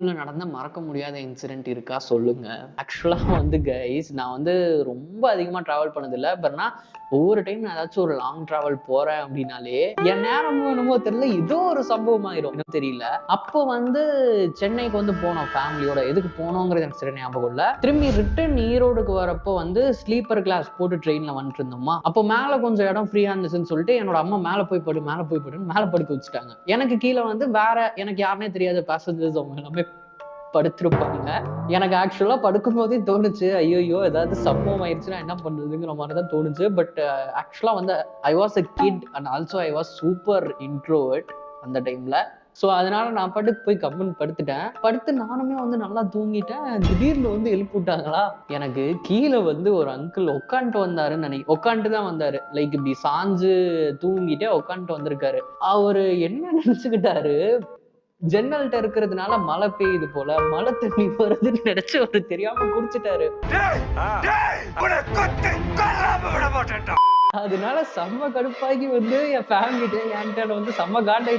நடந்த மறக்க முடியாத இன்சிடென்ட் இருக்கா சொல்லுங்க. ஆக்சுவலா வந்து கைஸ் நான் வந்து ரொம்ப அதிகமா டிராவல் பண்ணதில்ல. பட் ஆனா ஒவ்வொரு டைம் நான் ஏதாச்சும் ஒரு லாங் டிராவல் போறேன் அப்டின்னாலே, என் நேரமோ என்னமோ தெரியல, ஏதோ ஒரு சம்பவம் ஆயிரும். என்னன்னு தெரியல. அப்போ வந்து சென்னைக்கு வந்து போனோம் ஃபேமிலியோட. எதுக்கு போனோங்கிறது எனக்கு சரியா ஞாபகம் இல்ல. திரும்பி ரிட்டர்ன் ஈரோடுக்கு வரப்போ வந்து ஸ்லீப்பர் கிளாஸ் போட்டு ட்ரெயின்ல வந்துட்டு இருந்தோமா. அப்போ மேல கொஞ்சம் இடம் ஃப்ரீயா இருந்துச்சுன்னு சொல்லிட்டு என்னோட அம்மா மேல போய் படு, மேல போய் படுன்னு மேல படுக்க வச்சுட்டாங்க. எனக்கு கீழ வந்து வேற எனக்கு யாருன்னே தெரியாத பேசஞ்சர்ஸ் அவங்க எல்லாமே படுத்திருப்பாங்க. எனக்கு ஆக்சுவலா படுக்கும்போதே தோணுச்சு, ஐய்யய்யோ! ஏதாவது சம்பவம் ஆயிருச்சுன்னா என்ன பண்றதுங்கிற மாரி தான் தோணுச்சு. பட் ஆக்சுவலா வந்து I was a kid and also I was super introvert அந்த டைம்ல. ஸோ அதனால நான் பாட்டுக்கு போய் கம்முன்னு படுத்துட்டேன். படுத்து நானுமே வந்து நல்லா தூங்கிட்டேன். திடீர்னு வந்து எழுப்பி விட்டாங்களா, எனக்கு கீழ வந்து ஒரு அங்கிள் உட்காந்துட்டு வந்தாருன்னு உட்காந்துட்டு தான் வந்தாரு. லைக் இப்படி சாஞ்சு தூங்கிட்டே உட்காந்துட்டு வந்திருக்காரு. அவரு என்ன நெனச்சுக்கிட்டாரு, ஜன்னல்ட்ட இருக்கிறதுனால மழை பெய்யுது போல. மழை தண்ணி வருதுன்னு நெனச்சு அவரு தெரியாம குடிச்சுட்டாரு. அதனால செம்ம கடுப்பாகி வந்து என் ஃபேமிலிட்ட என்ட்ட வந்து செம்ம காண்டாயிட்டாங்க.